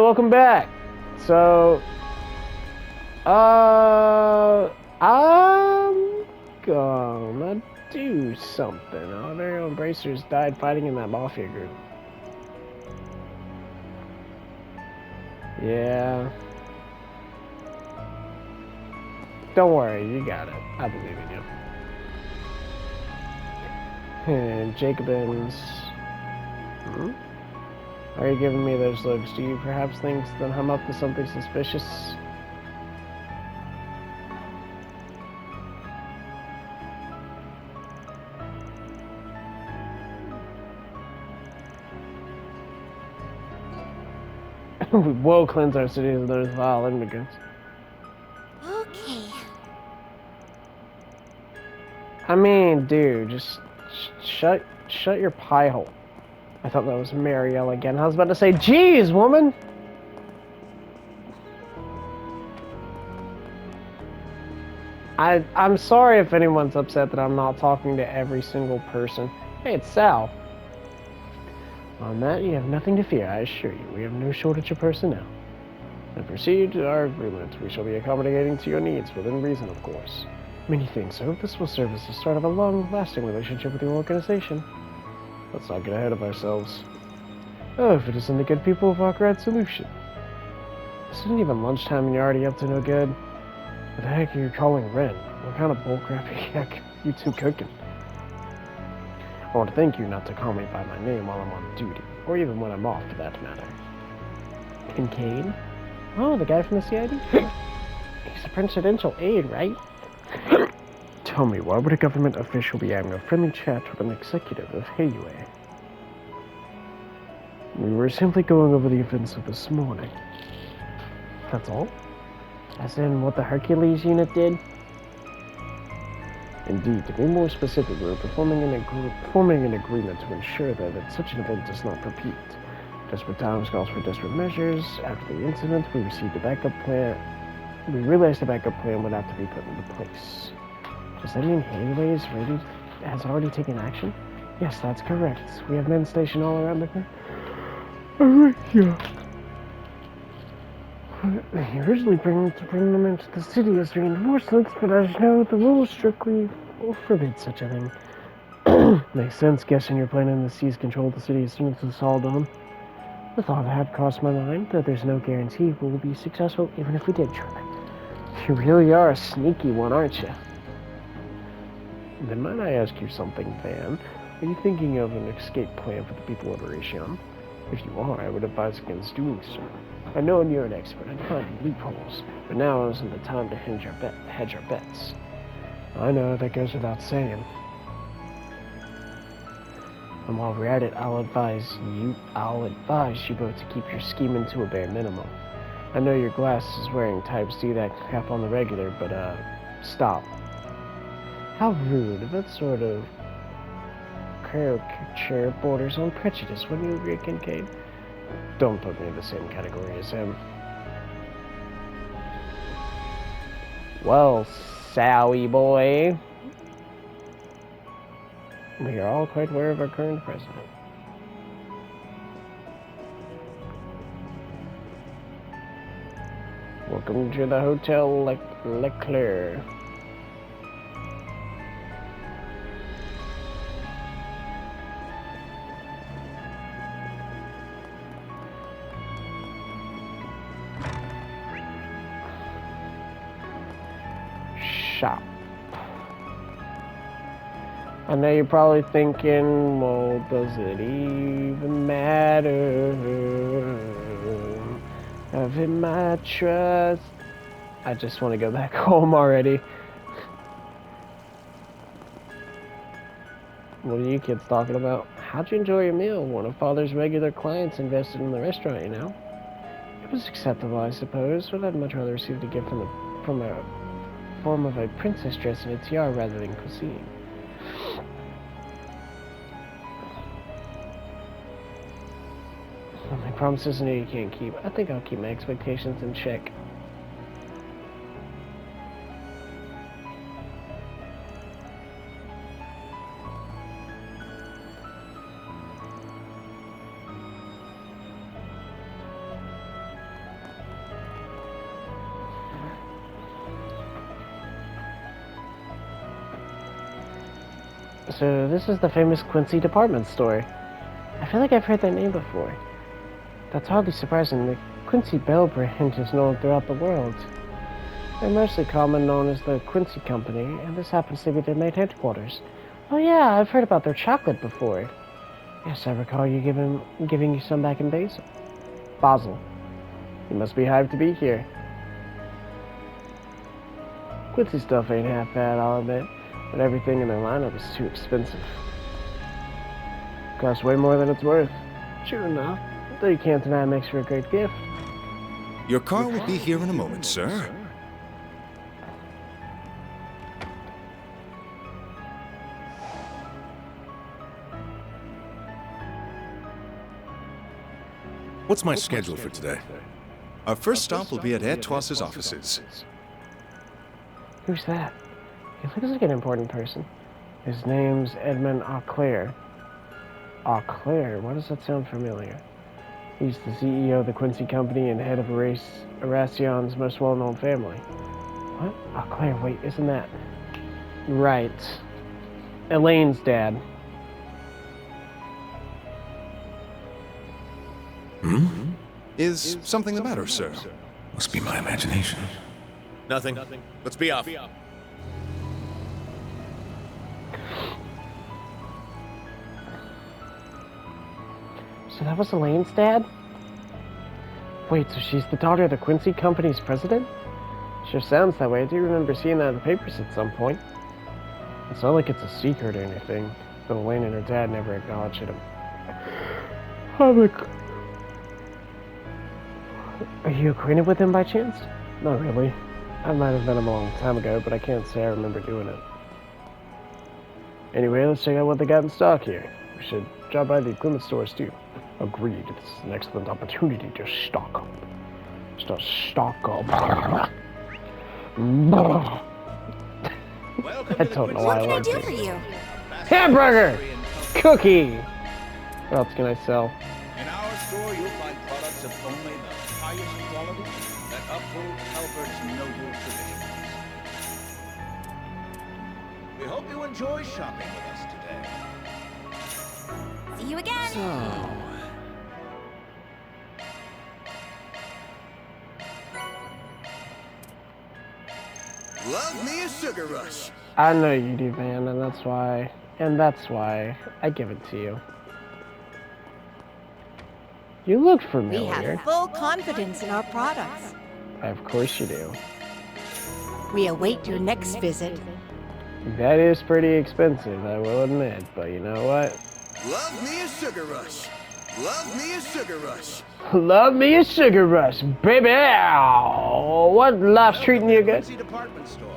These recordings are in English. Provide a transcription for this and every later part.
welcome back. So, I'm gonna do something. Our very own bracers died fighting in that mafia group. Yeah. Don't worry, you got it. I believe in you. And Jacobins. Why are you giving me those looks? Do you perhaps think that I'm up to something suspicious? We will cleanse our cities of those vile immigrants. Okay. I mean, dude, just shut your pie hole. I thought that was Marielle again. I was about to say, geez, woman! I'm sorry if anyone's upset that I'm not talking to every single person. Hey, it's Sal. On that, you have nothing to fear, I assure you. We have no shortage of personnel. And proceed to our agreement. We shall be accommodating to your needs, within reason, of course. Many thanks. I hope this will serve as the start of a long-lasting relationship with your organization. Let's not get ahead of ourselves. Oh, if it isn't the good people of Aquarad Solution. This isn't even lunchtime and you're already up to no good. What the heck are you calling Ren? What kind of bullcrap heck you two cooking? I want to thank you not to call me by my name while I'm on duty, or even when I'm off for that matter. Kincaid? Oh, the guy from the CID? He's a presidential aide, right? Tell me, why would a government official be having a friendly chat with an executive of Heiyue? We were simply going over the events of this morning. That's all? As in what the Hercules unit did? Indeed, to be more specific, we were forming an agreement to ensure that such an event does not repeat. Desperate times calls for desperate measures. After the incident, we received a backup plan. We realized the backup plan would have to be put into place. Does that mean Heiyue has already taken action? Yes, that's correct. We have men stationed all around the group. Yeah. He originally bring them into the city as reinforcements, but as you know, the rules strictly forbid such a thing. Makes sense, guessing you're planning to seize control of the city as soon as it's all done. The thought had crossed my mind, though there's no guarantee we will be successful even if we did try. You really are a sneaky one, aren't you? Then might I ask you something, Van? Are you thinking of an escape plan for the people of Eurasia? If you are, I would advise against doing so. I know you're an expert at finding loopholes, but now isn't the time to hedge our bets. I know, that goes without saying. And while we're at it, I'll advise you both to keep your scheming to a bare minimum. I know your glasses wearing types do that crap on the regular, but stop. How rude. That sort of caricature borders on prejudice, wouldn't you agree, Kincaid? Don't put me in the same category as him. Well, Sally boy. We are all quite aware of our current president. Welcome to the Hotel Leclerc. Shop. I know you're probably thinking, well, does it even matter? Having my trust. I just want to go back home already. What are you kids talking about? How'd you enjoy your meal? One of Father's regular clients invested in the restaurant, you know? It was acceptable, I suppose, but I'd much rather receive a gift from a form of a princess dress and a tiara rather than cuisine. My promises I know you can't keep. I think I'll keep my expectations in check. So this is the famous Quincy department store. I feel like I've heard that name before. That's hardly surprising. The Quincy Bell brand is known throughout the world. They're mostly common known as the Quincy Company, and this happens to be their main headquarters. Oh yeah, I've heard about their chocolate before. Yes, I recall you giving you some back in Basel. You must be hyped to be here. Quincy stuff ain't half bad, I'll admit, but everything in their lineup is too expensive. Costs way more than it's worth. True enough, though you can't deny it makes for a great gift. Your car will be here in a moment, sir. What's my schedule for today? Our first stop will be at Etoise's offices. Who's that? He looks like an important person. His name's Edmund Auclair. Auclair? Why does that sound familiar? He's the CEO of the Quincy Company and head of Erasion's most well-known family. What? Auclair, wait, isn't that... Right. Elaine's dad. Hmm? Is something the matter, sir? Must be my imagination. Nothing. Let's be off. So that was Elaine's dad? Wait, so she's the daughter of the Quincy Company's president? Sure sounds that way. I do remember seeing that in the papers at some point. It's not like it's a secret or anything, but Elaine and her dad never acknowledged it. Are you acquainted with him by chance? Not really. I might have met him a long time ago, but I can't say I remember doing it. Anyway, let's check out what they got in stock here. We should drop by the equipment stores too. Agreed. It's an excellent opportunity to stock up. Just stock up. I don't know why I What can I like do this. for you? Hamburger! Cookie! What else can I sell? In our store, you'll find products of only the highest quality that uphold Albert's noble traditions. We hope you enjoy shopping with us today. See you again. Love me a sugar rush. I know you do, man, and that's why I give it to you. You look We familiar. have full confidence in our products. Of course you do. We await your next visit. That is pretty expensive, I will admit, but you know what? Love me a sugar rush. Love me a sugar rush. Love me a sugar rush, baby! Ow. What, life's treating you good? Quincy department store.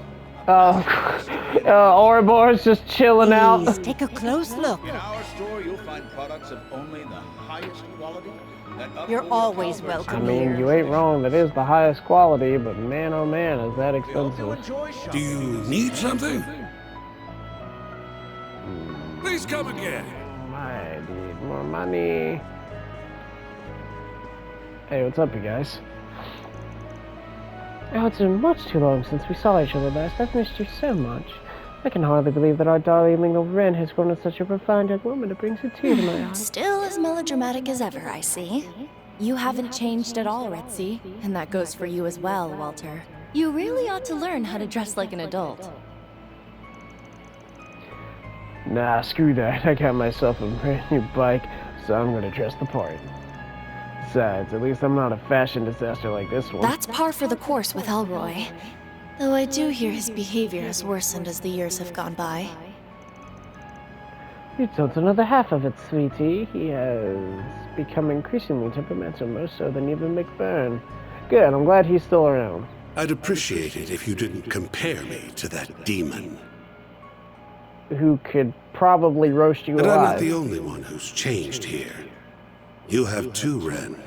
Ouroboros just chilling out. Please take a close look. In our store, you'll find products of only the highest quality that uphold You're always Albert's welcome. I mean, you ain't wrong, that is the highest quality, but man oh man, is that We hope you expensive. enjoy shopping. Do you need something? Please come again. I need more money. Hey, what's up, you guys? Oh, it's been much too long since we saw each other last. I've missed you so much. I can hardly believe that our darling little Wren has grown into such a refined young woman. It brings a tear to my eyes. Still as melodramatic as ever, I see. You haven't changed at all, Ritzy, and that goes for you as well, Walter. You really ought to learn how to dress like an adult. Nah, screw that. I got myself a brand new bike, so I'm gonna dress the part. Besides, at least I'm not a fashion disaster like this one. That's par for the course with Elroy. Though I do hear his behavior has worsened as the years have gone by. You told another half of it, sweetie. He has become increasingly temperamental, more so than even McBurn. Good, I'm glad he's still around. I'd appreciate it if you didn't compare me to that demon. Who could probably roast you But I'm not alive. the only one who's changed here. You have too, Wren.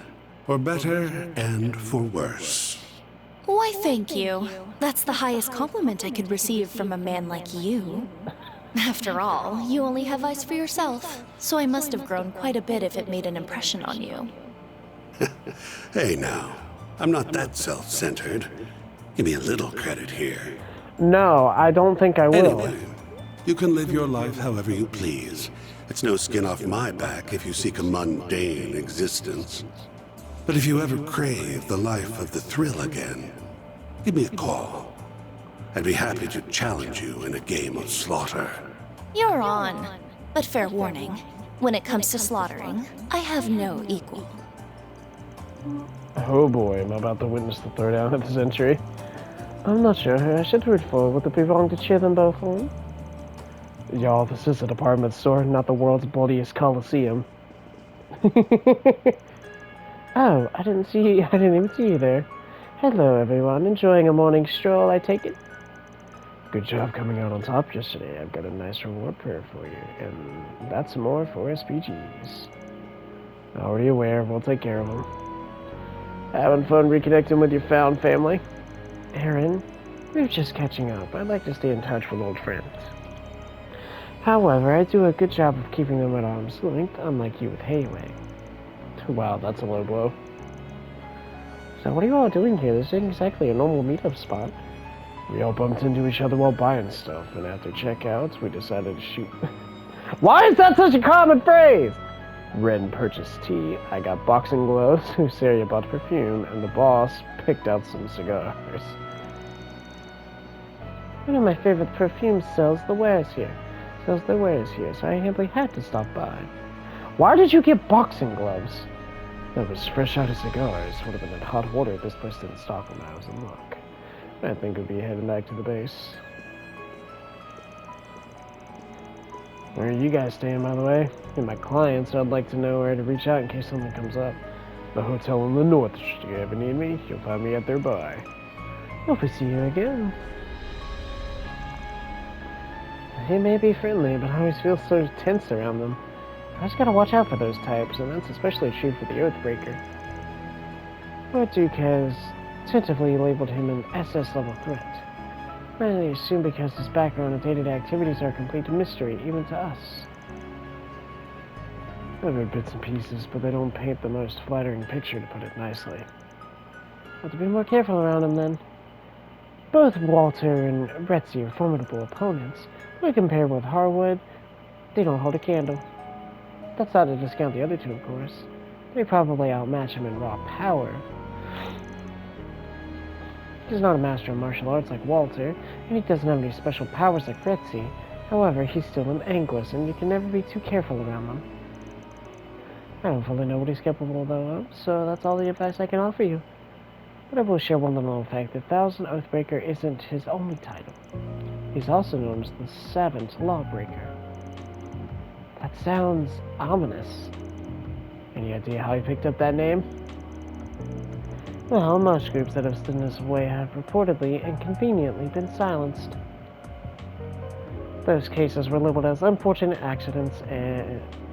For better and for worse. Why, thank you. That's the highest compliment I could receive from a man like you. After all, you only have eyes for yourself, so I must have grown quite a bit if it made an impression on you. Hey now, I'm not that self-centered. Give me a little credit here. No, I don't think I will. Anyway, You can live your life however you please. It's no skin off my back if you seek a mundane existence. But if you ever crave the life of the thrill again, give me a call. I'd be happy to challenge you in a game of slaughter. You're on. But fair warning, when it comes to slaughtering, I have no equal. Oh boy, am I about to witness the throwdown of the century. I'm not sure who I should root for. Would it be wrong to cheer them both on? Y'all, this is a department store, not the world's bloodiest coliseum. Oh, I didn't even see you there. Hello, everyone. Enjoying a morning stroll, I take it? Good job coming out on top yesterday. I've got a nice reward prayer for you, and that's more for SPGs. Already aware, we'll take care of them. Having fun reconnecting with your found family? Aaron, we're just catching up. I'd like to stay in touch with old friends. However, I do a good job of keeping them at arm's length, unlike you with Hayway. Wow, that's a low blow. So what are you all doing here? This isn't exactly a normal meetup spot. We all bumped into each other while buying stuff, and after checkouts, we decided to shoot. Why is that such a common phrase? Ren purchased tea, I got boxing gloves, Usaria bought perfume, and the boss picked out some cigars. One of my favorite perfumes sells their wares here, so I simply had to stop by. Why did you get boxing gloves? That was fresh out of cigars. Would have been in hot water if this place didn't stock when I was in luck. I think we'll be heading back to the base. Where are you guys staying, by the way? And my clients, I'd like to know where to reach out in case something comes up. The hotel in the north. Should you ever need me, you'll find me at their bar. Hope to see you again. They may be friendly, but I always feel so tense around them. I just gotta watch out for those types, and that's especially true for the Oathbreaker. Lord Duke has tentatively labeled him an SS-level threat. I assume because his background and day-to-day activities are a complete mystery, even to us. I've heard bits and pieces, but they don't paint the most flattering picture, to put it nicely. Have to be more careful around him, then. Both Walter and Retzi are formidable opponents, but compared with Harwood, they don't hold a candle. That's not to discount the other two, of course. They probably outmatch him in raw power. He's not a master of martial arts like Walter, and he doesn't have any special powers like Retzi. However, he's still an Anglus, and you can never be too careful around them. I don't fully know what he's capable of, so that's all the advice I can offer you. But I will share one little fact. The Thousand Oathbreaker isn't his only title. He's also known as the Seventh Lawbreaker. That sounds ominous. Any idea how he picked up that name? Well, most groups that have stood in his way have reportedly and conveniently been silenced. Those cases were labeled as unfortunate accidents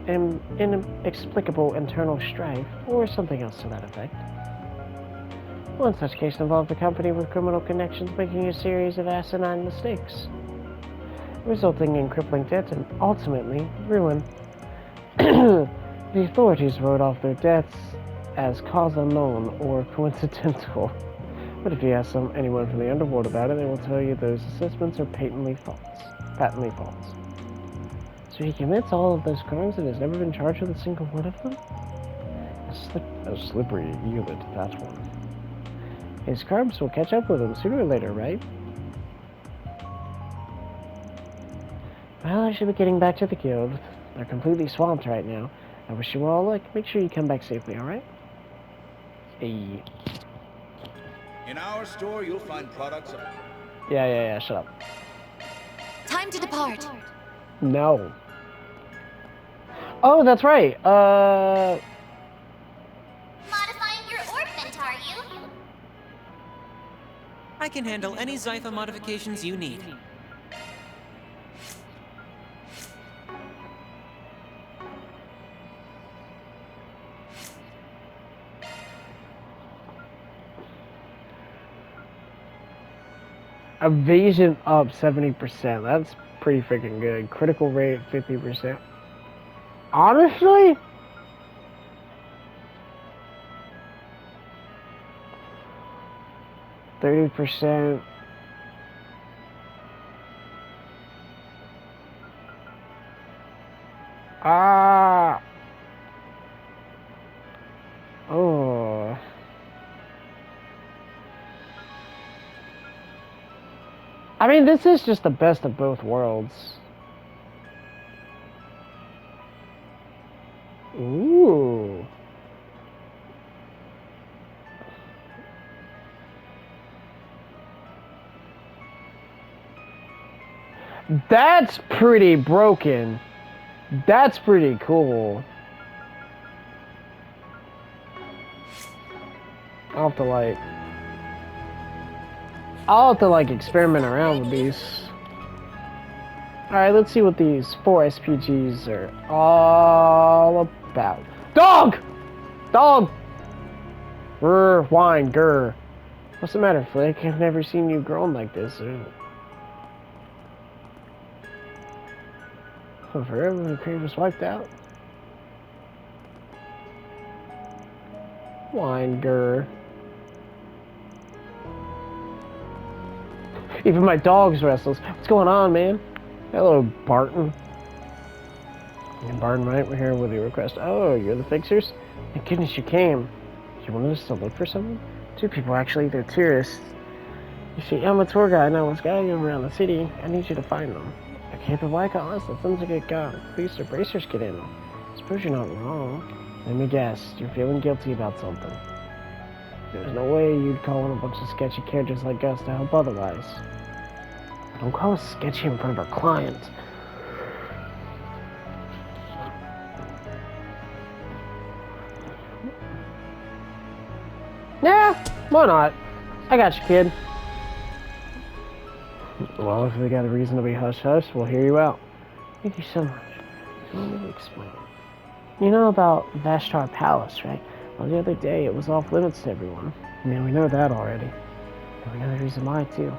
and inexplicable internal strife, or something else to that effect. One such case involved a company with criminal connections making a series of asinine mistakes, resulting in crippling debt and ultimately ruin. The authorities wrote off their debts as cause unknown or coincidental. But if you ask anyone from the underworld about it, they will tell you those assessments are patently false. So he commits all of those crimes and has never been charged with a single one of them? A slippery eyelid, that one. His crimes will catch up with him sooner or later, right? Well, I should be getting back to the guild. They're completely swamped right now. I wish you all luck. Make sure you come back safely, alright? Hey. In our store, you'll find products of... Yeah, shut up. Time to depart. No. Oh, that's right. Modifying your orbment, are you? I can handle any Zypha modifications you need. Evasion up 70%. That's pretty freaking good. Critical rate 50%. Honestly? %. I mean, this is just the best of both worlds. Ooh. That's pretty broken. That's pretty cool. I'll have to like experiment around with these. Alright, let's see what these 4 SPGs are all about. Dog! Dog! Grr, whine, grr. What's the matter, Flick? I've never seen you grown like this. Forever when the crave was wiped out? Whine, grr. Even my dog's restless. What's going on, man? Hello, Barton. Hey, Barton, right? We're here with your request. Oh, you're the fixers? Thank goodness you came. You wanted us to look for someone? 2 people, actually. They're tourists. You see, I'm a tour guide, and I was guiding them around the city. I need you to find them. Okay, but why call us? That sounds like a gun. Please, the bracers get in. I suppose you're not wrong. Let me guess. You're feeling guilty about something. There's no way you'd call in a bunch of sketchy characters like us to help otherwise. Don't call us sketchy in front of our clients. Yeah, why not? I got you, kid. Well, if they got a reason to be hush-hush, we'll hear you out. Thank you so much. Let me explain. You know about Vashtar Palace, right? Well, the other day, it was off limits to everyone. I mean, we know that already. And we know the reason why, too.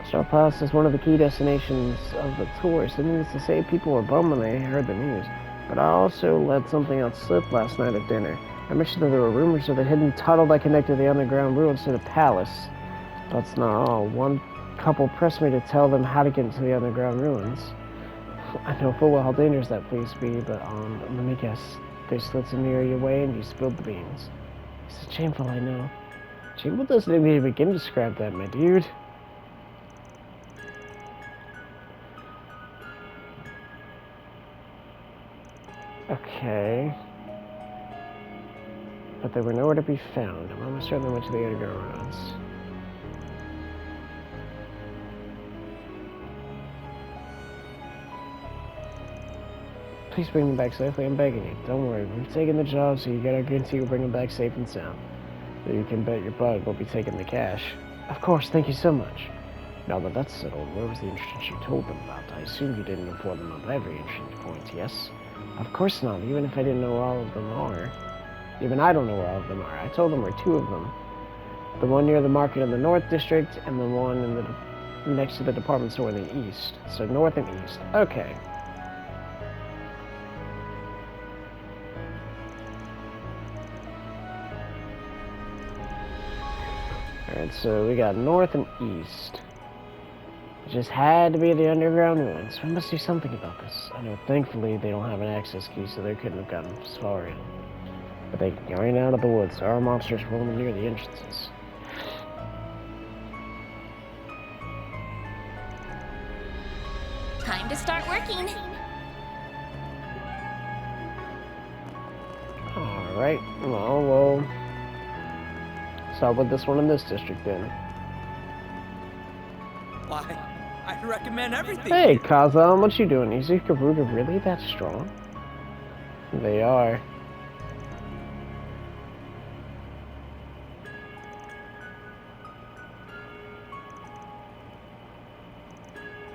Star Palace is one of the key destinations of the tours. And needless to say, people were bummed when they heard the news. But I also let something else slip last night at dinner. I mentioned that there were rumors of a hidden tunnel that connected the underground ruins to the palace. That's not all. One couple pressed me to tell them how to get into the underground ruins. I know full well how dangerous that place be, but let me guess. They slid some near your way and you spilled the beans. It's shameful, I know. Shameful doesn't even begin to describe that, my dude. Okay. But they were nowhere to be found. I'm almost certain they went to the underground ruins. Please bring them back safely, I'm begging you. Don't worry, we've taken the job, so you gotta guarantee we'll bring them back safe and sound. So you can bet your butt we'll be taking the cash. Of course, thank you so much. Now that that's settled, where was the entrance you told them about? I assume you didn't inform them of every entrance point, yes? Of course not, even if I didn't know where all of them are. Even I don't know where all of them are. I told them where 2 of them. The one near the market in the North District, and the one in the next to the department store in the East. So North and East. Okay. Alright, so we got North and East. It just had to be the underground ruins. We must do something about this. I know, thankfully, they don't have an access key, so they couldn't have gotten as far in. But they can get right out of the woods. There are monsters roaming near the entrances. Time to start working. Alright, well, we'll start with this one in this district then. Why, I'd recommend everything. Hey, Kazan, what you doing? Is Ikaruga really that strong? They are.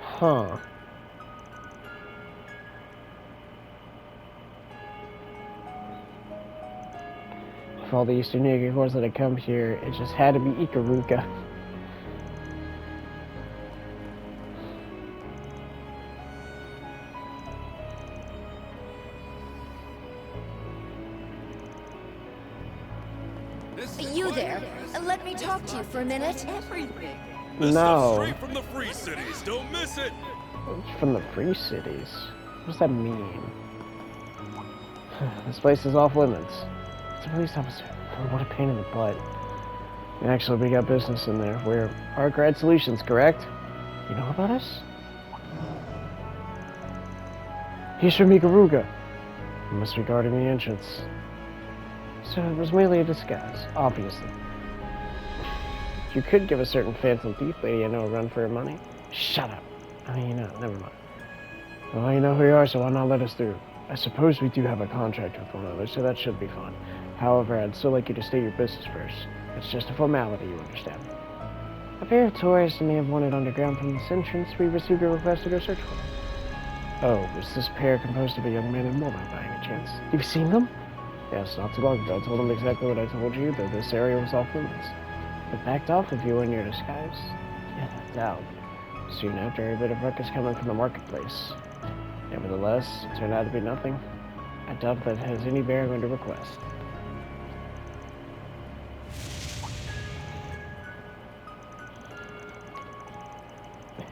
Huh. Of all the Eastern Unicorns that have come here, it just had to be Ikaruga. You there. Let me talk to you for a minute. No. Straight from the free cities. Don't miss it. From the free cities? What does that mean? This place is off limits. It's a police officer. Oh, what a pain in the butt. Actually, we got business in there. We're Arkwright Solutions, correct? You know about us? He's from Ikaruga. You must be guarding the entrance. So it was merely a disguise, obviously. You could give a certain phantom thief lady I know a run for her money. Shut up. I mean, never mind. Well, you know who you are, so why not let us through? I suppose we do have a contract with one another, so that should be fine. However, I'd still like you to state your business first. It's just a formality, you understand. A pair of tourists may have wandered underground from this entrance. We received a request to go search for them. Oh, was this pair composed of a young man and woman by any chance? You've seen them? Yes, not too long ago. I told them exactly what I told you, that this area was off limits. But backed off with you in your disguise? Yeah, no doubt. Soon after, a bit of ruckus coming from the marketplace. Nevertheless, it turned out to be nothing. I doubt that it has any bearing on your request.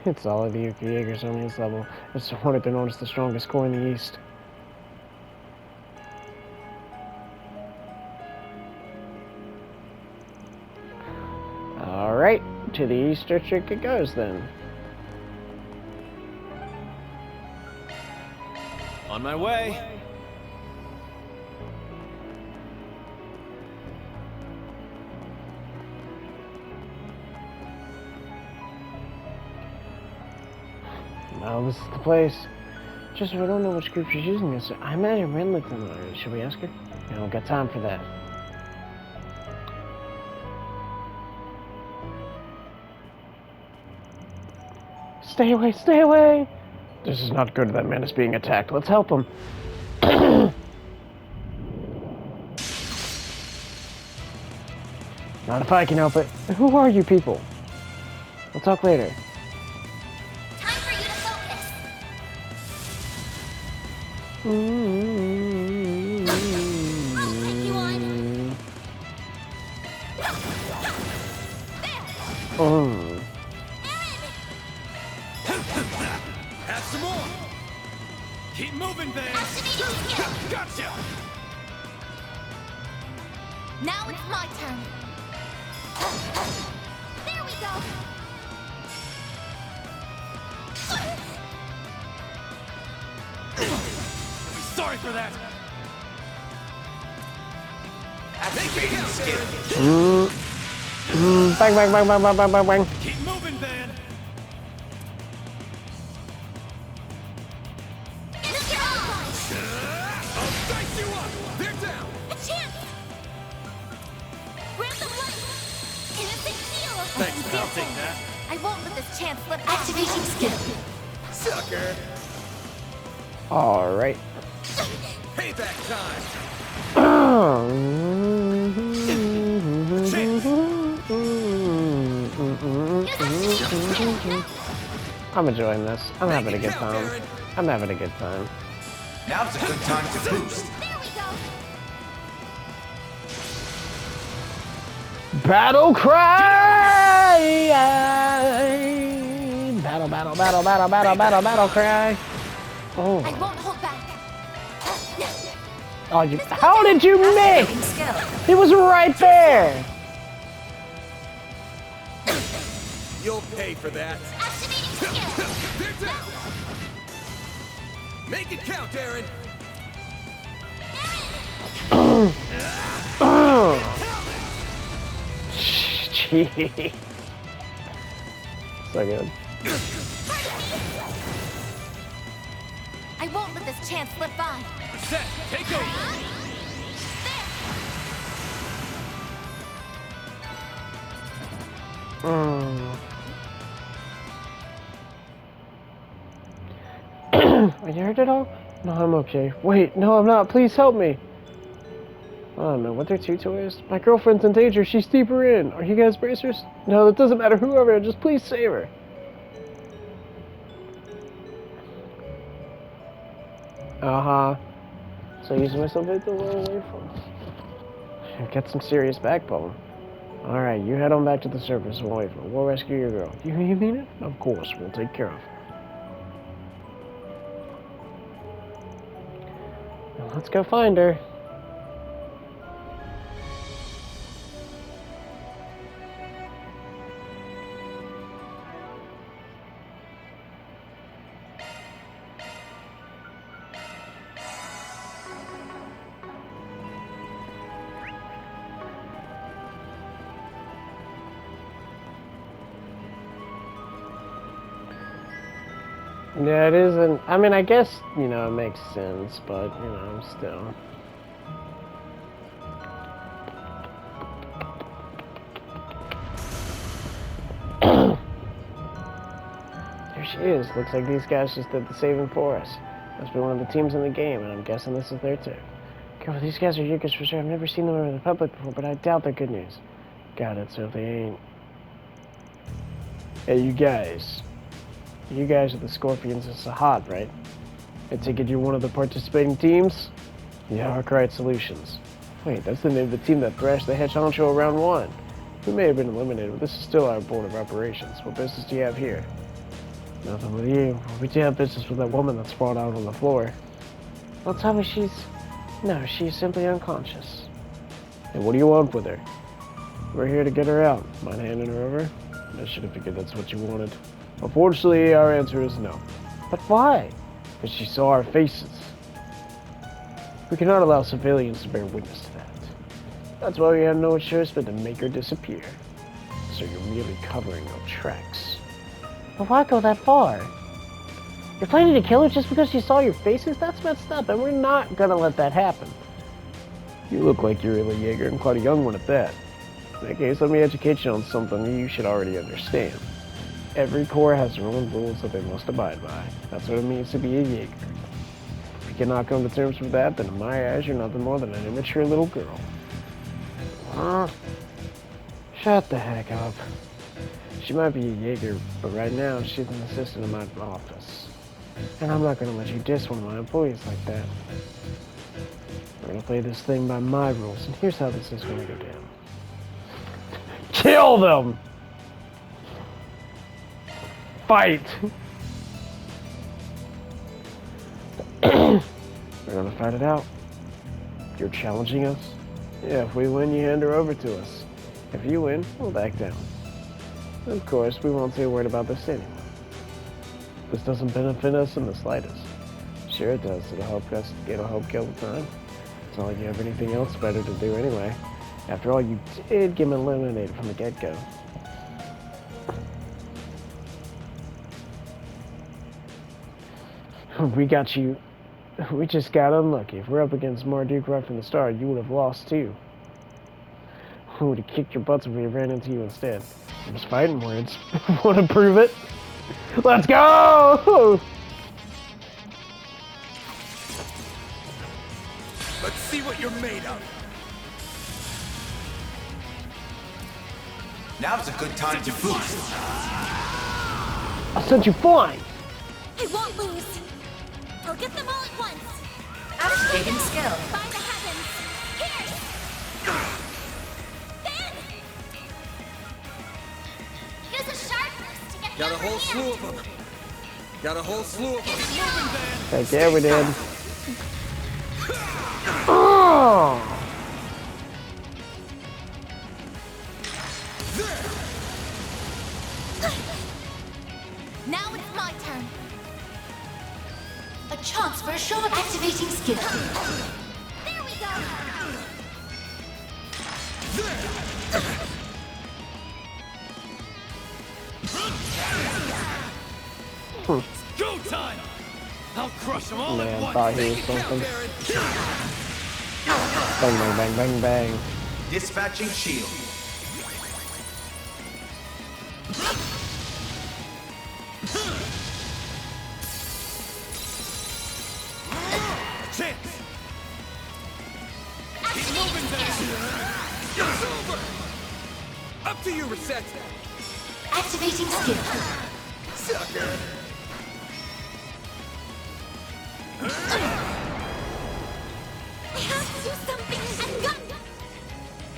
It's all of the Yuki Jaegers on his level. It's one of the known as the strongest core in the East. Alright, to the East District it goes then. On my way. Well, this is the place. Just we don't know which group she's using this. I imagine Ren looked them already. Should we ask her? We don't got time for that. Stay away, stay away! This is not good. That man is being attacked. Let's help him. Not if I can help it. Who are you people? We'll talk later. Time for you to focus. I'll take you on. Have some more. Keep moving, Van. Gotcha. Now it's my turn. There we go. Sorry for that. Bang, bang, bang, bang, bang, bang, bang, bang. Keep moving, Van. I'll dice you up. They're down. A chance. Grab the light. Innocent heal. Thanks, pal. I'll take that. I won't let this chance slip. Activating skill. Sucker. Alright. Payback time. I'm enjoying this. I'm having a good time. I'm having a good time. Now's a good time to boost. There we go. Battle cry! Battle, battle, battle, battle, battle, battle, battle cry. Oh. I won't hold back. Oh, you. How did you miss? It was right there. You'll pay for that. Activating skill. They're down. Make it count, Aaron. Gee. So good. I won't let this chance slip by. Set. Take over. Are you hurt at all? No, I'm okay. Wait, no, I'm not. Please help me. I don't know what their tutor is. My girlfriend's in danger. She's deeper in. Are you guys bracers? No, it doesn't matter. Whoever, just please save her. So using myself to the wrong way from. Get some serious backbone. Alright, you head on back to the surface. We'll wait for her. We'll rescue your girl. You mean it? Of course, we'll take care of her. Now let's go find her. Yeah, it isn't. I mean, I guess, you know, it makes sense, but, you know, still. There she is. Looks like these guys just did the saving for us. Must be one of the teams in the game, and I'm guessing this is their turn. Careful, these guys are Yukos for sure. I've never seen them in the public before, but I doubt they're good news. Got it, so if they ain't... Hey, you guys. You guys are the Scorpions of Sahad, right? I take it you're one of the participating teams? Yeah, Arkwright Solutions. Wait, that's the name of the team that thrashed the Hedge Honcho around 1. We may have been eliminated, but this is still our board of operations. What business do you have here? Nothing with you. We do have business with that woman that's sprawled out on the floor. Well, tell me she's... No, she's simply unconscious. And what do you want with her? We're here to get her out. Mind handing her over? I should have figured that's what you wanted. Unfortunately, our answer is no. But why? Because she saw our faces. We cannot allow civilians to bear witness to that. That's why we have no choice but to make her disappear. So you're really covering our tracks. But why go that far? You're planning to kill her just because she saw your faces? That's messed up, and we're not gonna let that happen. You look like you're really Jaeger, and quite a young one at that. In that case, let me educate you on something you should already understand. Every corps has their own rules that they must abide by. That's what it means to be a Jaeger. If you cannot come to terms with that, then in my eyes, you're nothing more than an immature little girl. Shut the heck up. She might be a Jaeger, but right now, she's an assistant in my office. And I'm not gonna let you diss one of my employees like that. We're gonna play this thing by my rules, and here's how this is gonna go down. Kill them! Fight! We're gonna fight it out. You're challenging us? Yeah, if we win, you hand her over to us. If you win, we'll back down. Of course, we won't say a word about this anyway. This doesn't benefit us in the slightest. Sure it does. It'll help kill the time. It's not like you have anything else better to do anyway. After all, you did get eliminated from the get-go. We got you. We just got unlucky. If we're up against Marduk right from the start, you would have lost too. We would have kicked your butts if we ran into you instead. I'm just fighting words. Want to prove it? Let's go! Let's see what you're made of. Now's a good time to boost. I sent you flying! I won't lose. I'll get them all at once. Activating skill. By the heavens. Here. Then. Use a sharp burst to get Got a them whole here. slew of them. Got a whole slew of them. Heck yeah, we did. Oh! Now it's my turn. A chance for a shot. Activating skill. There we go. Go time! I'll crush them all Man, at once. thought he was something. Bang, bang, bang, bang, bang. Dispatching shield. Chance! Keep moving there! It's over! Up to you, Reset! Activating skill. Sucker! I have to do something. I'm gone.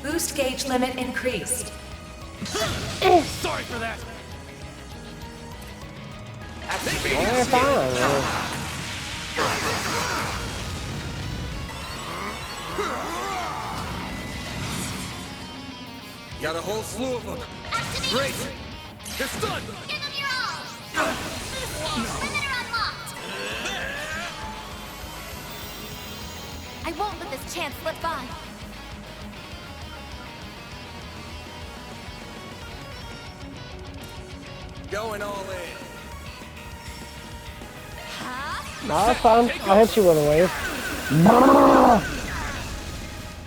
Boost gauge limit increased. Sorry for that! Yeah, fine. Got a whole slew of them. Great! It's done! Give them your all. Perimeter unlocked. I won't let this chance slip by. Going all in. Nah, that's fine. I'll hit you with a wave.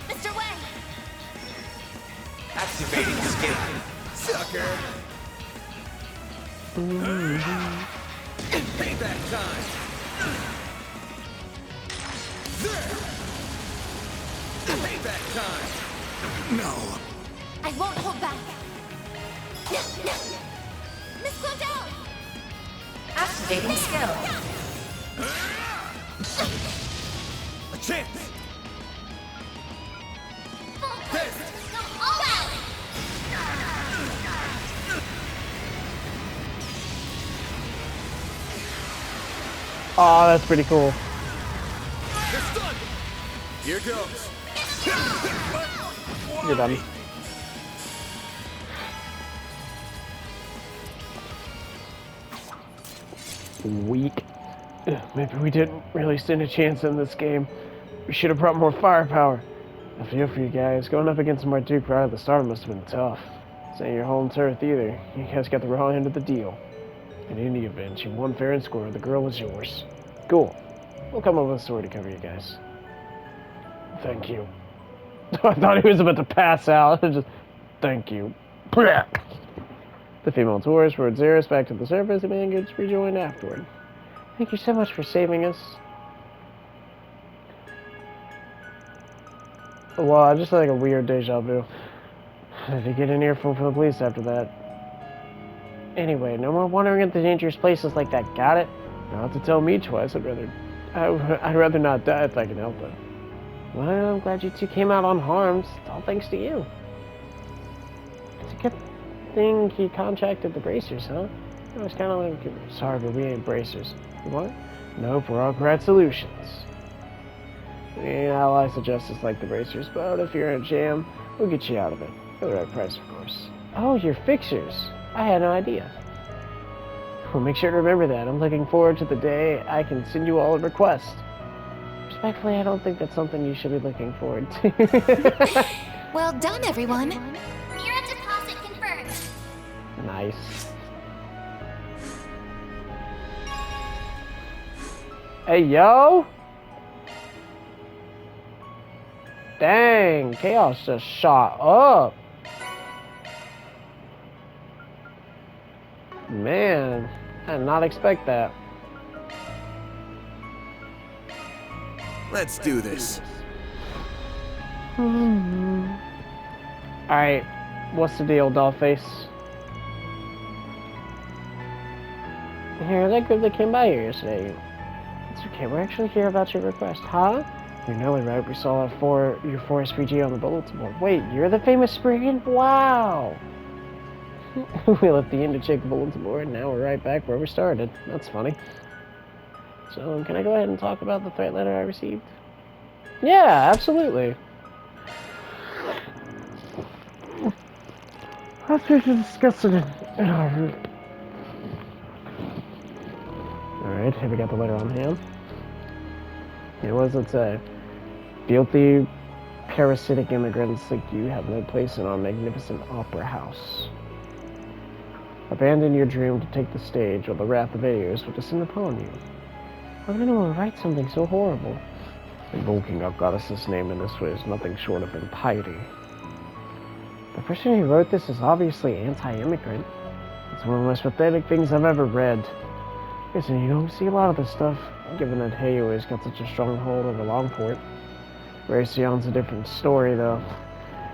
Mr. Wang! Activating skill. Sucker. Payback time. There. Payback time. No. I won't hold back. Miss Cloudell! Activating skill. A chance. All out! Oh, that's pretty cool. It's done. Here goes. You're done. Weak. Maybe we didn't really stand a chance in this game. We should have brought more firepower. I feel for you guys. Going up against Marduk right at the start must have been tough. This ain't your home turf either. You guys got the wrong end of the deal. In any event, you won fair and square. The girl was yours. Cool. We'll come up with a story to cover you guys. Thank you. I thought he was about to pass out. Just, thank you. The female tourists rode Xeris back to the surface and managed to rejoin afterward. Thank you so much for saving us. Well, I just had like a weird deja vu. Did you get an earful from the police after that? Anyway, no more wandering into dangerous places like that, got it? You don't have to tell me twice. I'd rather not die if I can help it. Well, I'm glad you two came out unharmed. It's all thanks to you. It's a good thing he contracted the bracers, huh? I was kind of like, sorry, but we ain't bracers. What? Nope, we're all grad solutions. We ain't allies to justice like the bracers, but if you're in a jam, we'll get you out of it. For the right price, of course. Oh, you're fixers. I had no idea. Well, make sure to remember that. I'm looking forward to the day I can send you all a request. Respectfully, I don't think that's something you should be looking forward to. Well done, everyone. Mira deposit confirmed. Nice. Hey, yo! Dang, Chaos just shot up. Man, I did not expect that. Let's do this. Alright, what's the deal, Dollface? Here, that group that came by here yesterday. It's okay, we're actually here about your request, huh? You're nearly right, we saw your forest PG on the bulletin board. Wait, you're the famous Spriggan? Wow! We left the inn to check the bulletin board, and now we're right back where we started. That's funny. So, can I go ahead and talk about the threat letter I received? Yeah, absolutely. Let's discuss it in our room. Alright, here we got the letter on hand. Yeah, what does it say? Guilty, parasitic immigrants like you have no place in our magnificent opera house. Abandon your dream to take the stage, or the wrath of Aeos will descend upon you. How can anyone write something so horrible? Invoking our goddess's name in this way is nothing short of impiety. The person who wrote this is obviously anti-immigrant. It's one of the most pathetic things I've ever read. Listen, you don't see a lot of this stuff, given that Heyo has got such a strong hold over Longport. Raytheon's a different story, though.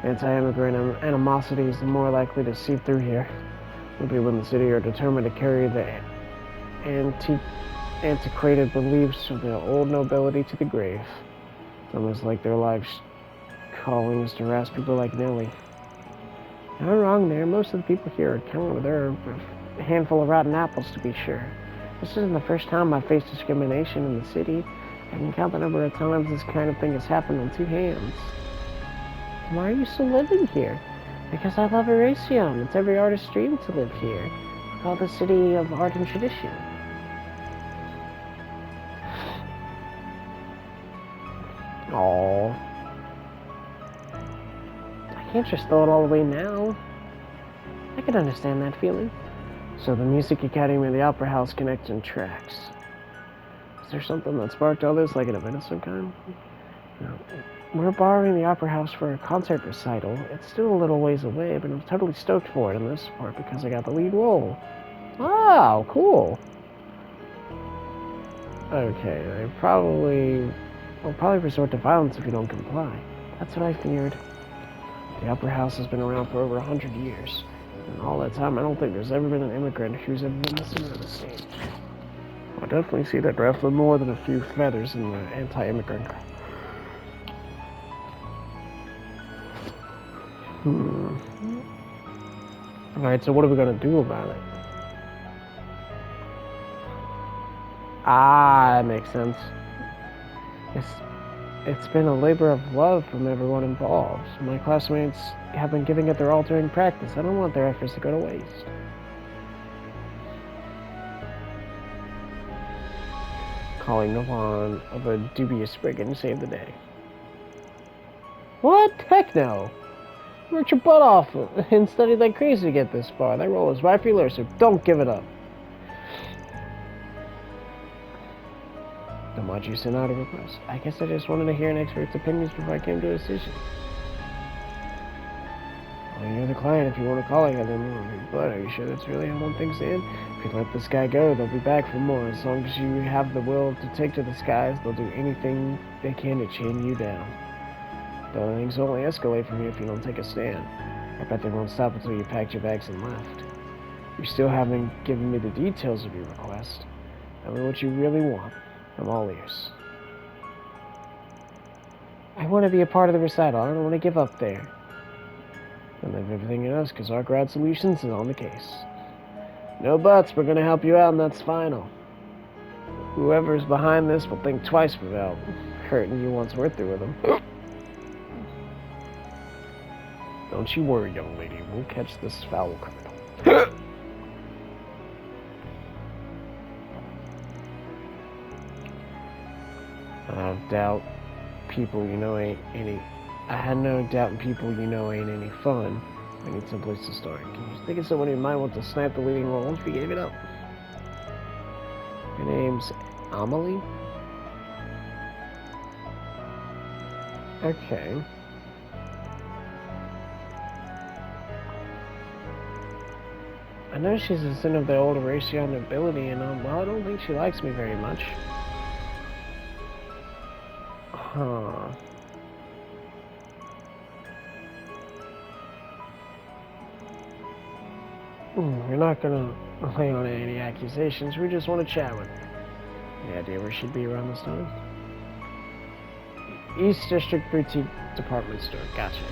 Anti-immigrant animosity is more likely to seep through here. The people in the city are determined to carry the antiquated beliefs of the old nobility to the grave. It's almost like their life's calling is to harass people like Nellie. Not wrong there, most of the people here are counted. There are a handful of rotten apples, to be sure. This isn't the first time I've faced discrimination in the city. I can count the number of times this kind of thing has happened on two hands. Why are you still living here? Because I love Erasion. It's every artist's dream to live here. We call the city of art and tradition. Aww. I can't just throw it all away now. I can understand that feeling. So the Music Academy and the Opera House connect in tracks. there something that sparked all this, like an event of some kind? No. We're borrowing the Opera House for a concert recital. It's still a little ways away, but I'm totally stoked for it in this part because I got the lead role. Wow, cool. Okay, I'll probably resort to violence if you don't comply. That's what I feared. The Opera House has been around for over 100 years. In all that time, I don't think there's ever been an immigrant who's ever been missing on the stage. I definitely see that ruffling more than a few feathers in the anti-immigrant. Alright, so what are we gonna do about it? Ah, that makes sense. It's been a labor of love from everyone involved. My classmates have been giving it their all during practice. I don't want their efforts to go to waste. Calling upon of a dubious brigand saved the day. What? Heck no! Worked your butt off and studied like crazy to get this far. That role is right for you, so don't give it up. Then why'd you send out a request? I guess I just wanted to hear an expert's opinions before I came to a decision. Well, you're the client if you want to call it, but are you sure that's really how one thing's in? If you let this guy go, they'll be back for more. As long as you have the will to take to the skies, they'll do anything they can to chain you down. Though things only escalate from here if you don't take a stand. I bet they won't stop until you packed your bags and left. You still haven't given me the details of your request. Tell me what you really want. I'm all ears. I want to be a part of the recital. I don't want to give up there. And leave everything in us, because our grad solutions is on the case. No buts, we're going to help you out, and that's final. Whoever's behind this will think twice about hurting you once we're through with them. Don't you worry, young lady. We'll catch this foul criminal. I doubt people you know ain't any. I had no doubt in people you know ain't any fun. I need some place to start. Can you think of someone who might want to snap the leading role if you gave it up? Your name's Amelie? Okay. I know she's a son of the old Horatio nobility, and well, I don't think she likes me very much. Huh. You're not gonna lay on any accusations. We just want to chat with her. Any idea where she'd be around this time? East District Boutique Department Store. Gotcha.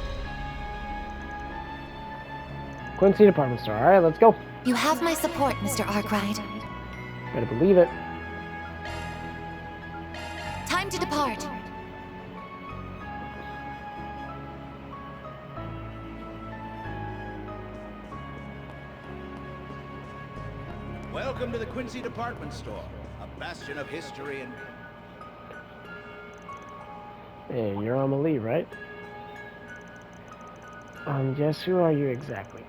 Quincy Department Store. Alright, let's go. You have my support, Mr. Arkwright. Better believe it. Time to depart. Welcome to the Quincy Department Store, a bastion of history and... Hey, you're Amelie, right? Yes, who are you exactly?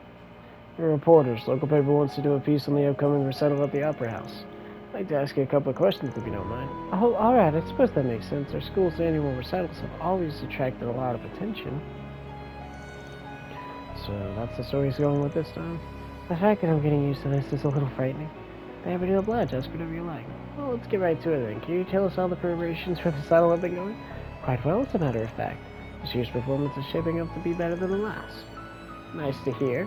We're reporters. Local paper wants to do a piece on the upcoming recital at the Opera House. I'd like to ask you a couple of questions if you don't mind. Oh, alright, I suppose that makes sense. Our school's annual recitals have always attracted a lot of attention. So that's the story he's going with this time? The fact that I'm getting used to this is a little frightening. They have to oblige, ask whatever you like. Well, let's get right to it then. Can you tell us how the preparations for the recital have been going? Quite well, as a matter of fact. This year's performance is shaping up to be better than the last. Nice to hear.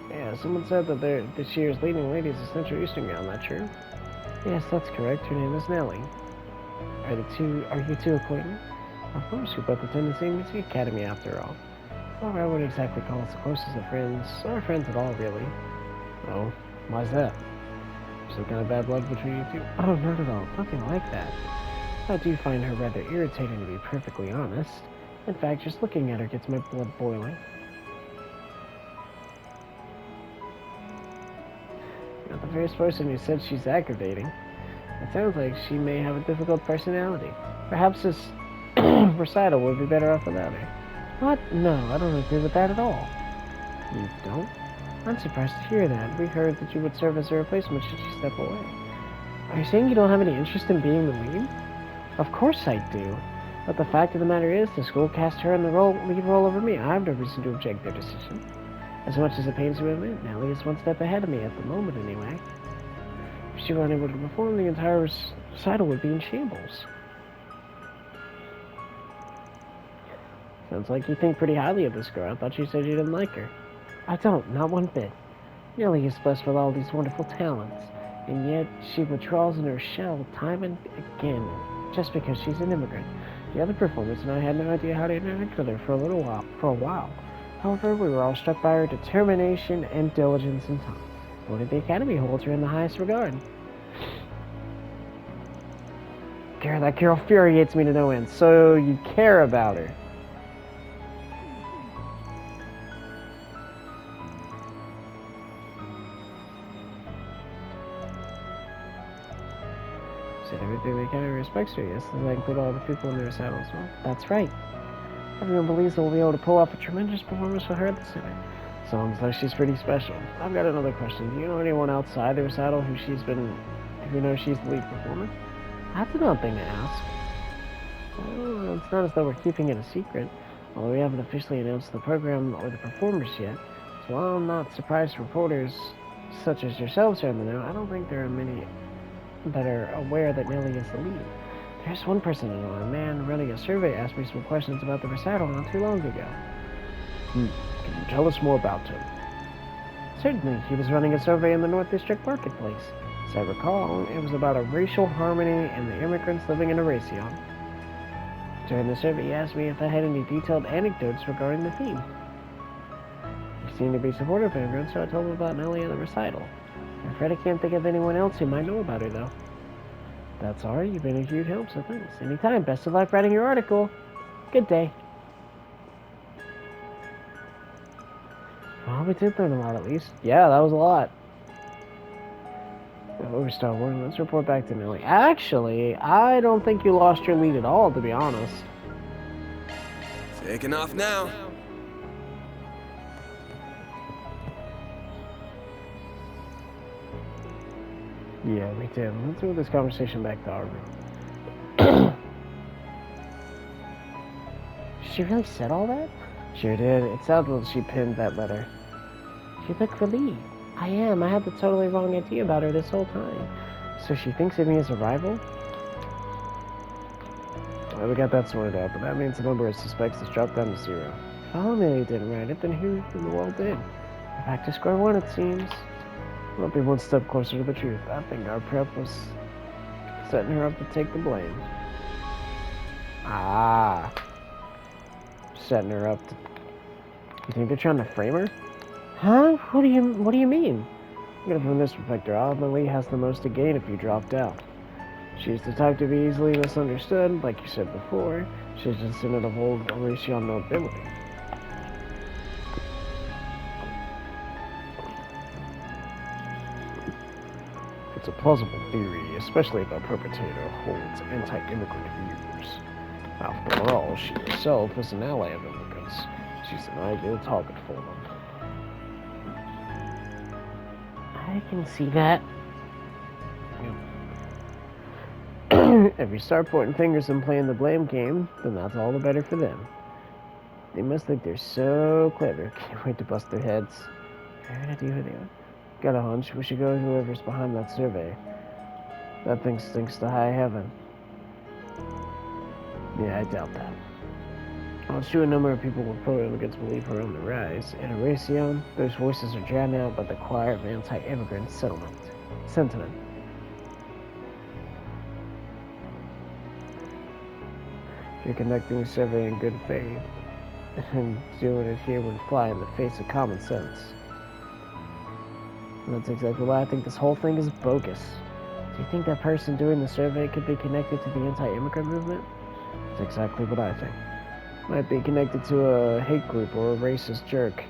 Yeah, someone said that this year's leading lady is a Central Eastern gal, not true? Yes, that's correct. Her name is Nellie. Are you two acquainted? Of course, we both attend the same music academy after all. Well, I wouldn't exactly call us the closest of friends, or friends at all, really. Oh, why's that? Some kind of bad blood between you two? Oh, not at all. Nothing like that. I do find her rather irritating, to be perfectly honest. In fact, just looking at her gets my blood boiling. You're not the first person who said she's aggravating. It sounds like she may have a difficult personality. Perhaps this recital would be better off without her. What? No, I don't agree with that at all. You don't? I'm surprised to hear that. We heard that you would serve as a replacement should she step away. Are you saying you don't have any interest in being the lead? Of course I do. But the fact of the matter is, the school cast her in the lead role over me. I have no reason to object their decision. As much as it pains me to admit, Nellie is one step ahead of me at the moment, anyway. If she were unable to perform, the entire recital would be in shambles. Sounds like you think pretty highly of this girl. I thought you said you didn't like her. I don't, not one bit. Nellie is blessed with all these wonderful talents, and yet she withdraws in her shell time and again, just because she's an immigrant. The other performers and I had no idea how to interact with her for a while. However, we were all struck by her determination and diligence in time. Only the Academy holds her in the highest regard. God, that girl infuriates me to no end. So you care about her. Said everything the Academy respects her, yes, does that include all the people in the recital as well? That's right. Everyone believes that we'll be able to pull off a tremendous performance for her at the center. Sounds like she's pretty special. I've got another question. Do you know anyone outside the recital who knows she's the lead performer? That's an odd thing to ask. Well, it's not as though we're keeping it a secret, although we haven't officially announced the program or the performers yet. So while I'm not surprised reporters such as yourselves are in the know, I don't think there are many that are aware that Nellie is the lead. There's one person I know, a man running a survey asked me some questions about the recital not too long ago. Can you tell us more about him? Certainly, he was running a survey in the North District Marketplace. As I recall, it was about a racial harmony and the immigrants living in Erasion. During the survey, he asked me if I had any detailed anecdotes regarding the theme. He seemed to be supportive of immigrants, so I told him about Nellie and the recital. I'm afraid I can't think of anyone else who might know about her, though. That's all right. You've been a huge help, so thanks. Anytime. Best of luck writing your article. Good day. Well, we did learn a lot, at least. Yeah, that was a lot. Before we start working, let's report back to Nellie. Actually, I don't think you lost your lead at all, to be honest. Taking off now. Yeah, we did. Let's move this conversation back to our room. She really said all that? Sure did. It sounded like she pinned that letter. She looked relieved. I am. I had the totally wrong idea about her this whole time. So she thinks of me as a rival? Well, we got that sorted out, but that means the number of suspects has dropped down to 0. If Amelie didn't write it, then who in the world did? We're back to square one, it seems. We'll be one step closer to the truth. I think our prep was setting her up to take the blame. Ah. Setting her up to... You think they're trying to frame her? Huh? What do you mean? Look at it from this perspective. Amelie has the most to gain if you dropped out. She's the type to be easily misunderstood, like you said before. She's a descendant of old Erasion nobility. It's a plausible theory, especially if a perpetrator holds anti-immigrant views. After all, she herself is an ally of immigrants. She's an ideal target for them. I can see that. If you start pointing fingers and playing the blame game, then that's all the better for them. They must think they're so clever. Can't wait to bust their heads. I have no idea who they are. Got a hunch. We should go to whoever's behind that survey. That thing stinks to high heaven. Yeah, I doubt that. While true, a number of people with pro-immigrants believe are on the rise. In Erasion, those voices are drowned out by the choir of anti-immigrant sentiment. If you're conducting a survey in good faith, and doing it here would fly in the face of common sense. And that's exactly why I think this whole thing is bogus. Do you think that person doing the survey could be connected to the anti-immigrant movement? That's exactly what I think. Might be connected to a hate group or a racist jerk.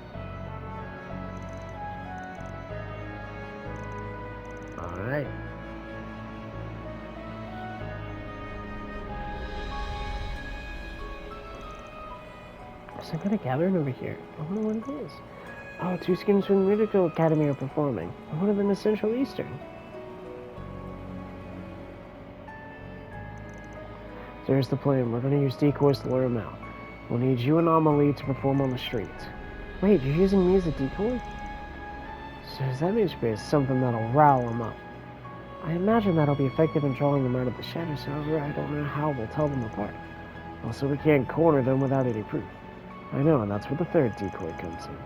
Alright. There's some kind of gathering over here. I wonder what it is. Oh, 2 students from the Medical Academy are performing. One of them is Central Eastern. There's the plan. We're going to use decoys to lure him out. We'll need you and Amelie to perform on the streets. Wait, you're using me as a decoy? So does that mean there's something that'll rile him up? I imagine that'll be effective in drawing them out of the shadows, however, I don't know how we'll tell them apart. Also, we can't corner them without any proof. I know, and that's where the third decoy comes in.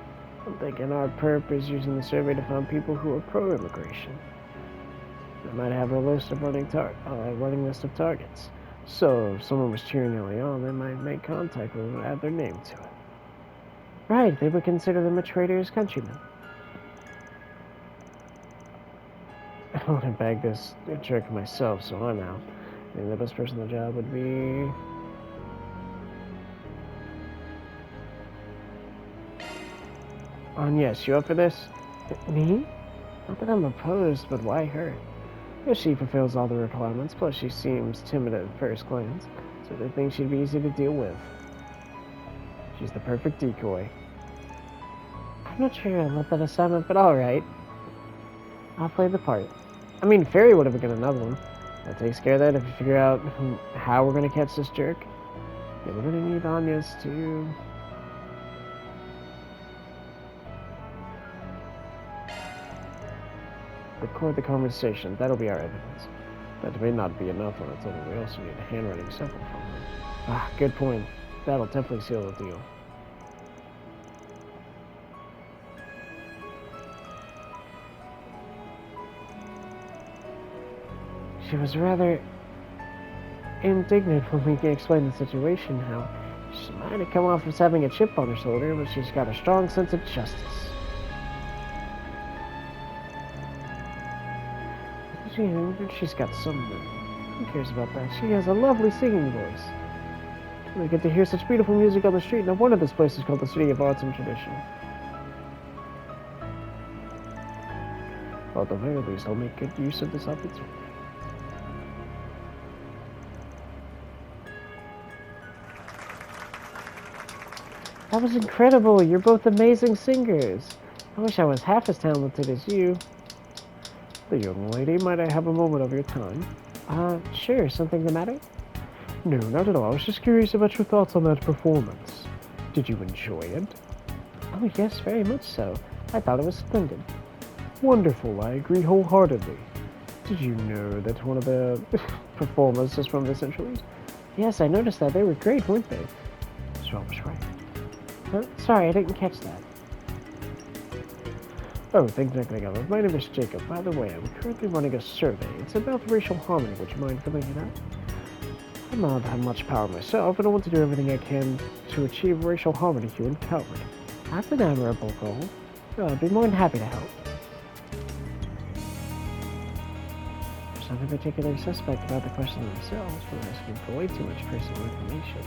I'm thinking our perp is using the survey to find people who are pro-immigration. They might have a list of running list of targets. So, if someone was cheering early on, they might make contact with them and add their name to it. Right, they would consider them a traitor's countrymen. I want to bag this jerk myself, so I'm out. I think the best person on the job would be... Yes, you up for this? Me? Not that I'm opposed, but why her? If she fulfills all the requirements, plus she seems timid at first glance, so they think she'd be easy to deal with. She's the perfect decoy. I'm not sure I love that assignment, but alright. I'll play the part. I mean, Fairy would have got another one. That takes care of that if you figure out how we're going to catch this jerk. Yeah, we're going to need Anya's to... record the conversation. That'll be our evidence. That may not be enough on its own. We also need a handwriting sample from her. Ah, good point. That'll definitely seal the deal. She was rather indignant when we explained the situation, how she might have come off as having a chip on her shoulder, but she's got a strong sense of justice. She's got some... Who cares about that? She has a lovely singing voice. We get to hear such beautiful music on the street. No wonder this place is called the City of Arts and Tradition. Well, at the very least, I'll make good use of this opportunity. That was incredible. You're both amazing singers. I wish I was half as talented as you. The young lady, might I have a moment of your time? Sure. Something the matter? No, not at all. I was just curious about your thoughts on that performance. Did you enjoy it? Oh, yes, very much so. I thought it was splendid. Wonderful. I agree wholeheartedly. Did you know that one of the performers is from the Centuries? Yes, I noticed that. They were great, weren't they? So I was right. Sorry, I didn't catch that. Oh, thank you. My name is Jacob. By the way, I'm currently running a survey. It's about racial harmony. Would you mind filling it out? I don't have much power myself, but I want to do everything I can to achieve racial harmony here in Calvert. That's an admirable goal. I'd be more than happy to help. There's nothing particularly suspect about the question themselves. We're asking for way too much personal information.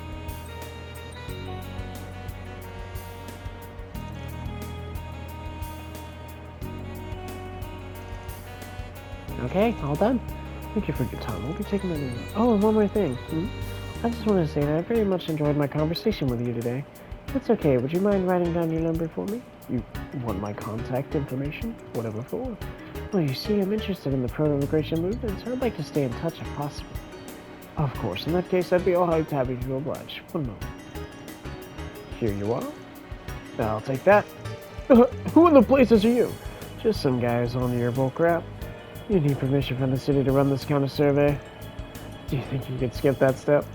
Okay, all done. Thank you for your time. We'll be taking that in. Oh, and one more thing. I just want to say that I very much enjoyed my conversation with you today. That's okay. Would you mind writing down your number for me? You want my contact information? Whatever for? Well, you see, I'm interested in the pro-immigration movement, so I'd like to stay in touch if possible. Of course. In that case, I'd be all happy to oblige. One moment. Here you are. I'll take that. Who in the places are you? Just some guys on the airboat crap. You need permission from the city to run this kind of survey. Do you think you could skip that step?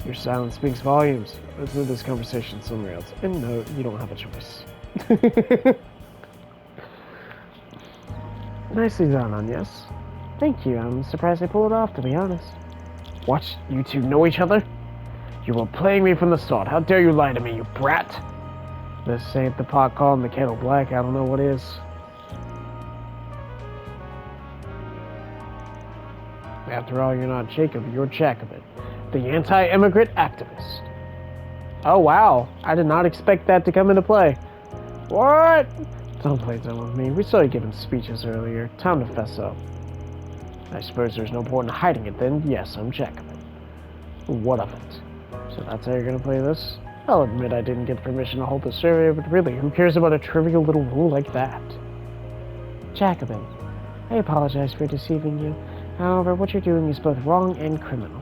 Your silence speaks volumes. Let's move this conversation somewhere else. And no, you don't have a choice. Nicely done, Agnes. Thank you. I'm surprised I pulled it off, to be honest. What? You two know each other? You were playing me from the start. How dare you lie to me, you brat? This ain't the pot calling the kettle black. I don't know what is. After all, you're not Jacob, you're Jacobin, the anti-immigrant activist. Oh wow, I did not expect that to come into play. What? Don't play dumb with me. We saw you giving speeches earlier. Time to fess up. I suppose there's no point in hiding it then. Yes, I'm Jacobin. What of it? So that's how you're gonna play this? I'll admit I didn't get permission to hold the survey, but really, who cares about a trivial little rule like that? Jacobin, I apologize for deceiving you. However, what you're doing is both wrong and criminal.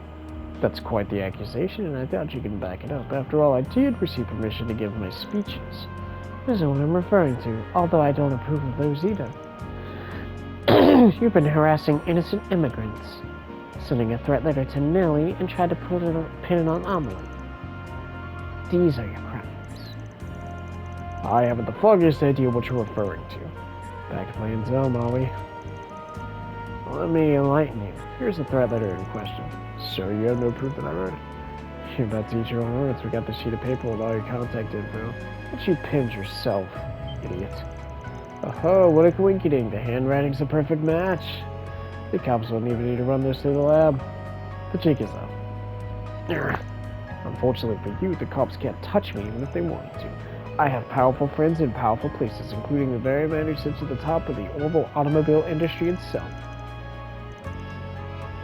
That's quite the accusation, and I doubt you can back it up. After all, I did receive permission to give my speeches. This is what I'm referring to, although I don't approve of those either. You've been harassing innocent immigrants, sending a threat letter to Nellie, and tried to pin it on Amelie. These are your crimes. I haven't the foggiest idea what you're referring to. Back to playing Zelda, are we? Let me enlighten you. Here's the threat letter in question. So you have no proof that I wrote it? You're about to eat your own words. We got the sheet of paper with all your contact info. But you pinned yourself, idiot. Oh, what a coinkydink. The handwriting's a perfect match. The cops won't even need to run this through the lab. The jig is up. Unfortunately for you, the cops can't touch me even if they wanted to. I have powerful friends in powerful places, including the very man who sits at the top of the Orville automobile industry itself.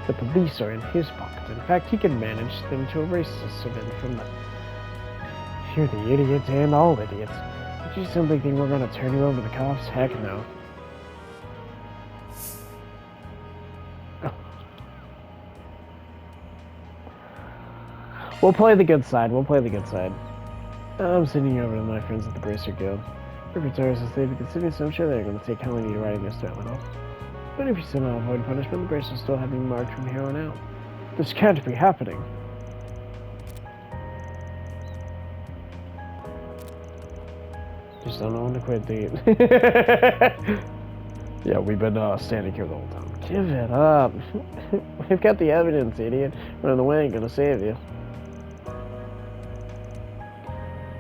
The police are in his pocket. In fact, he can manage them to erase this event from the... You're the idiot and all idiots. Did you simply think we're going to turn you over to the cops? Heck no. We'll play the good side. We'll play the good side. I'm sending you over to my friends at the Bracer Guild. If terrorists are safe in the city, so I'm sure they're going to take kindly to writing this threat letter. But if you somehow avoid punishment, the Bracer will still have you marked from here on out. This can't be happening. Just don't know when to quit, dude. Yeah, we've been standing here the whole time. Give it up. We've got the evidence, idiot. Running away ain't gonna save you.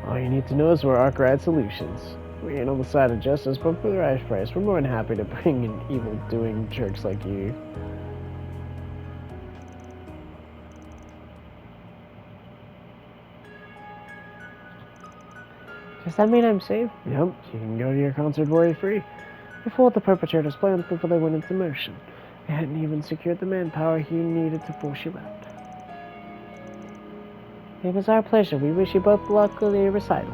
All you need to know is we're Arkwright Solutions. We ain't on the side of justice, but for the right price, we're more than happy to bring in evil-doing jerks like you. Does that mean I'm safe? Yep, you can go to your concert worry-free. We foiled the perpetrator's plans before they went into motion. We hadn't even secured the manpower he needed to force you out. It was our pleasure. We wish you both luck with the recital.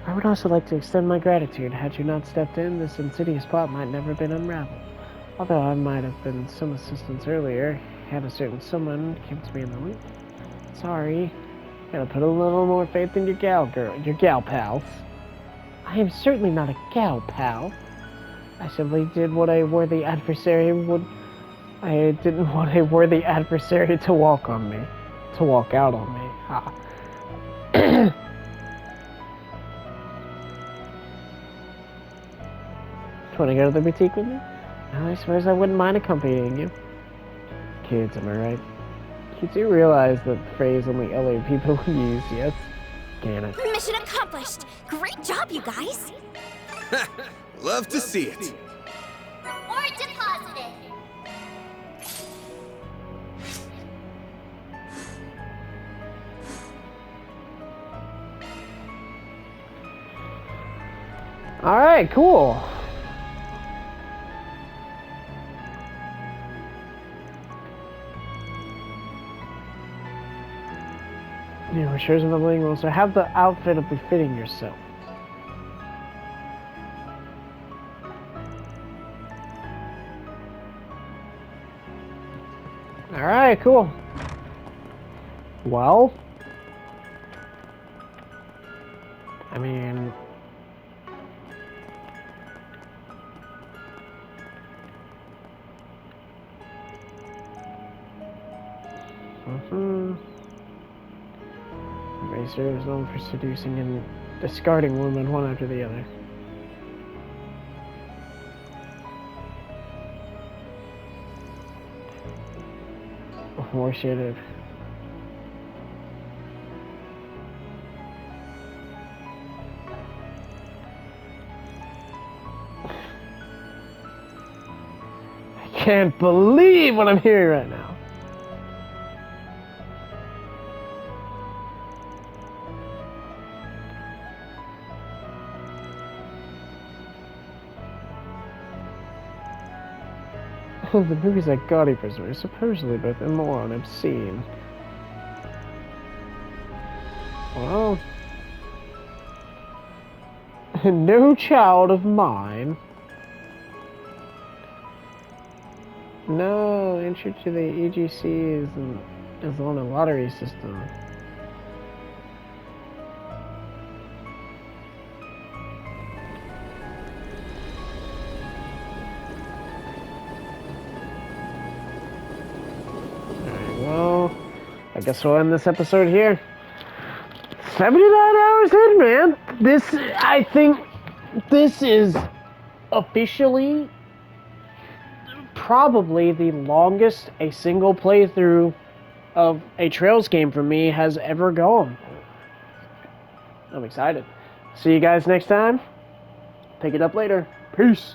I would also like to extend my gratitude. Had you not stepped in, this insidious plot might never have been unraveled. Although I might have been some assistance earlier, had a certain someone kept me in the loop. Sorry. Gotta put a little more faith in your gal pals. I am certainly not a gal pal. I simply did what a worthy adversary would. I didn't want a worthy adversary to walk on me. To walk out on me. Ha. Want to go to the boutique with me? I suppose I wouldn't mind accompanying you. Kids, am I right? You do realize that phrase only LA people use, yes? Can it? Mission accomplished! Great job, you guys! Love to see it. Or deposited! Alright, cool. Yeah, we're sure the bling will. So have the outfit of befitting yourself. Alright, cool. Well, I mean, Racer is known for seducing and discarding women one after the other. More shit of. I can't believe what I'm hearing right now. The movies that Gotti preserved are supposedly both immoral and obscene. Well, no child of mine. No, entry to the EGC is on a lottery system. Alright, well, I guess we'll end this episode here. 79 hours in, man. I think this is officially probably the longest a single playthrough of a Trails game for me has ever gone. I'm excited. See you guys next time. Pick it up later. Peace.